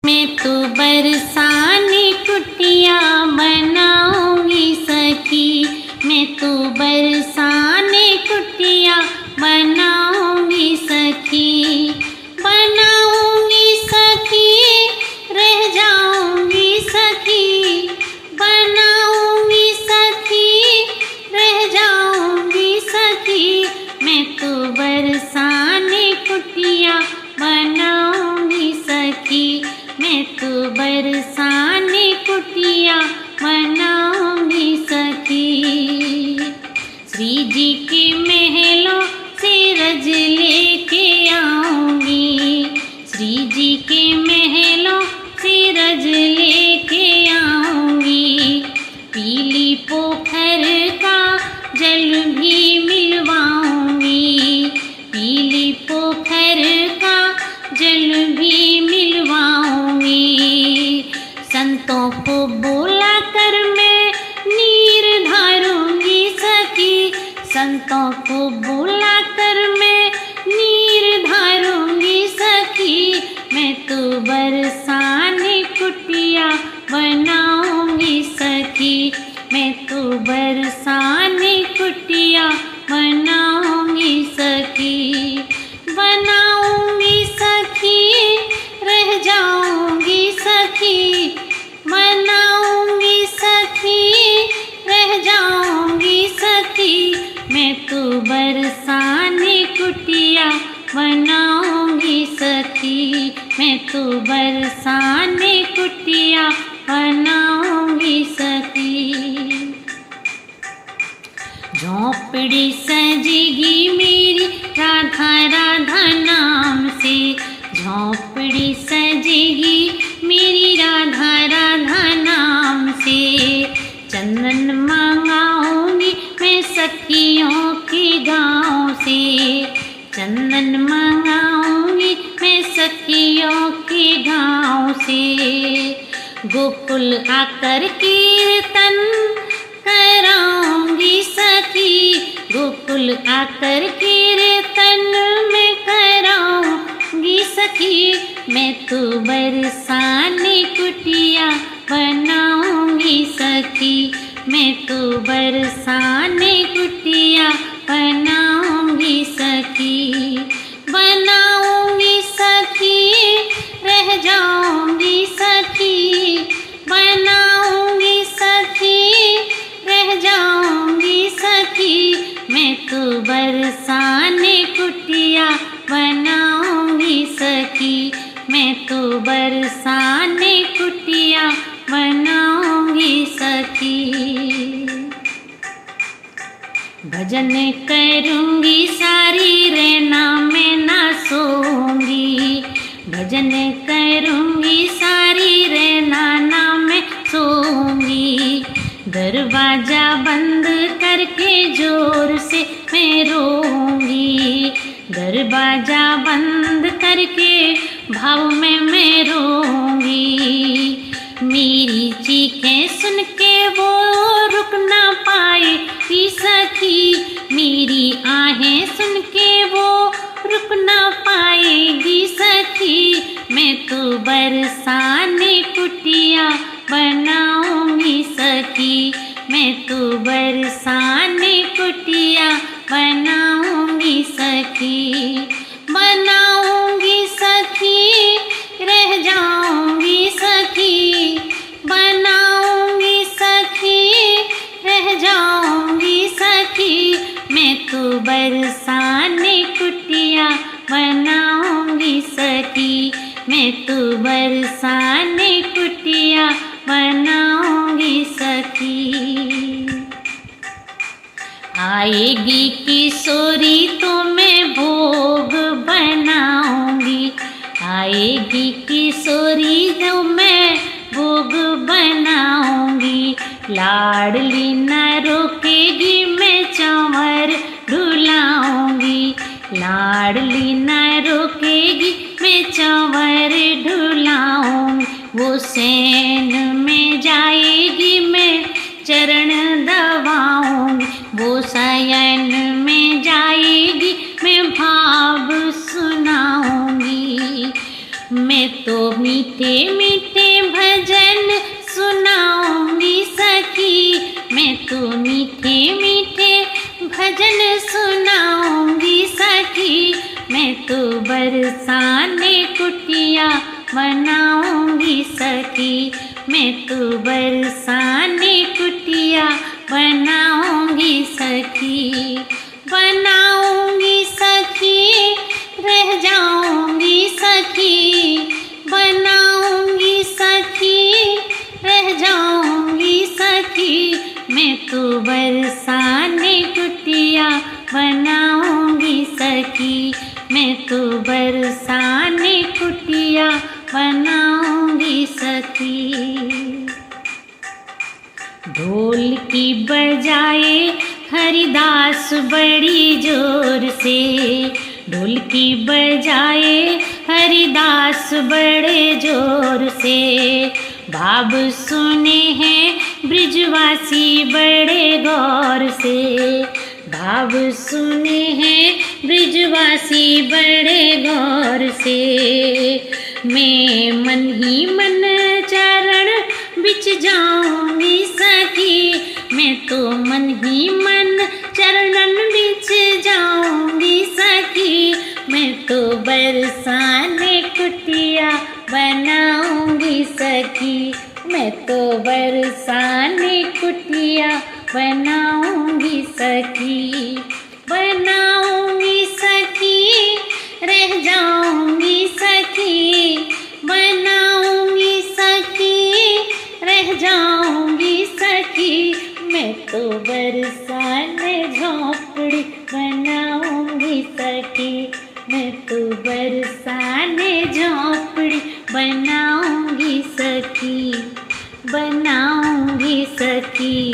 मैं तो बरसाने कुटिया बनाऊंगी सखी, मैं तो बरसाने कुटिया बनाऊंगी सखी, बनाऊंगी सखी रह जाऊंगी सखी, बनाऊंगी सखी रह जाऊंगी सखी, मैं तो बरसाने कुटिया बनाऊंगी सखी, मैं तो बरसाने कुटिया बनाऊंगी सखी। श्री जी के महलों से रज लेके आऊंगी, श्री जी के महलों से रज लेके आऊंगी, पीली पोखर का जल भी मिलवाऊंगी, पीली पोखर का जल भी मिलवाऊंगी, संतों को बोला कर मैं नीर धारूंगी सखी, संतों को बोला कर मैं नीर धारूंगी सखी, मैं तो बरसाने कुटिया बनाऊंगी सखी, मैं तो बरसाने कुटिया बनाऊंगी सखी, बनाऊंगी सखी रह जाऊंगी सखी, बनाऊंगी सखी रह जाऊंगी सखी, मैं तो बरसाने कुटिया बनाऊंगी सखी, मैं तो बरसाने कुटिया बनाऊंगी सखी। झोंपड़ी सजेगी मेरी राधा राधा नाम से, झोंपड़ी सजेगी मेरी राधा राधा नाम से, चंदन मंगाऊंगी मैं सखियों के गाँव से, चंदन मंगाऊंगी मैं सखियों के गाँव से, गोकुल आकर कीर्तन कराऊंगी सखी, गोकुल आकर कीर्तन में कराऊंगी सखी, मैं तो बरसाने कुटिया बनाऊंगी सखी, मैं तो बरसाने कुटिया बनाऊंगी सखी, बनाऊंगी सखी रह जाऊंगी सखी, बनाऊंगी सखी रह जाऊंगी सखी, मैं तो बरसाने कुटिया बनाऊंगी सखी, मैं तो बरसाने कुटिया बनाऊंगी सखी। भजन करूंगी सारी रैना में ना सोऊंगी, भजन करूंगी सारी रैना ना मैं सोऊंगी, दरवाजा बंद करके जोर से मैं रोऊंगी, दरवाजा बंद करके भाव में मैं रोऊंगी, मेरी चीखें सुन के वो रुक ना पाएगी सखी, मेरी आहें सुन के वो रुक ना पाएगी सखी, मैं तो बरसाने कुटिया बनाऊंगी सखी, मैं तो बरसाने कुटिया बनाऊंगी सखी, बनाऊंगी सखी रह जाऊंगी सखी, बनाऊंगी सखी रह जाऊंगी सखी, मैं तो बरसाने कुटिया बनाऊंगी सखी, मैं तो बरसाने कुटिया बनाऊंगी सखी। आएगी किशोरी तो मैं भोग बनाऊंगी, आएगी किशोरी तो मैं भोग बनाऊंगी, लाडली न रोकेगी मैं चंवर ढुलाऊंगी, लाडली न रोकेगी मैं चंवर ढुलाऊंगी, वो सैन में जाएगी मैं चरण दबाऊंगी, वो शयन में जाएगी मैं भाव सुनाऊंगी, मैं तो मीठे मीठे मीठे भजन सुनाऊंगी सखी, मैं तो मीठे मीठे भजन सुनाऊंगी सखी, मैं तो बरसाने कुटिया बनाऊंगी सखी, मैं तो बरसाने कुटिया बनाऊंगी सखी, बनाऊंगी सखी रह जाऊंगी सखी, बनाऊंगी सखी रह जाऊंगी सखी, मैं तो बरसाने कुटिया बनाऊंगी सखी, मैं तो बरसाने कुटिया बनाऊंगी सखी। ढोल की बजाए हरिदास बड़ी जोर से, ढोल की बजाए हरिदास बड़े जोर से, भाव सुने हैं ब्रिजवासी बड़े गौर से, भाव सुने हैं ब्रिजवासी बड़े गौर से, मैं मन ही मन चरण बिच जाऊंगी सखी, मैं तो मन ही मन चरणन बिच जाऊंगी सखी, मैं तो बरसाने कुटिया बनाऊंगी सखी, मैं तो बरसाने कुटिया बनाऊंगी सखी, बनाऊंगी सखी रह जाऊंगी सखी, बनाऊंगी सखी रह जाऊंगी सखी, मैं तो बरसाने झोंपड़ी बनाऊंगी सखी, मैं तो बरसाने झोंपड़ी बनाऊंगी सखी, बनाऊंगी सखी।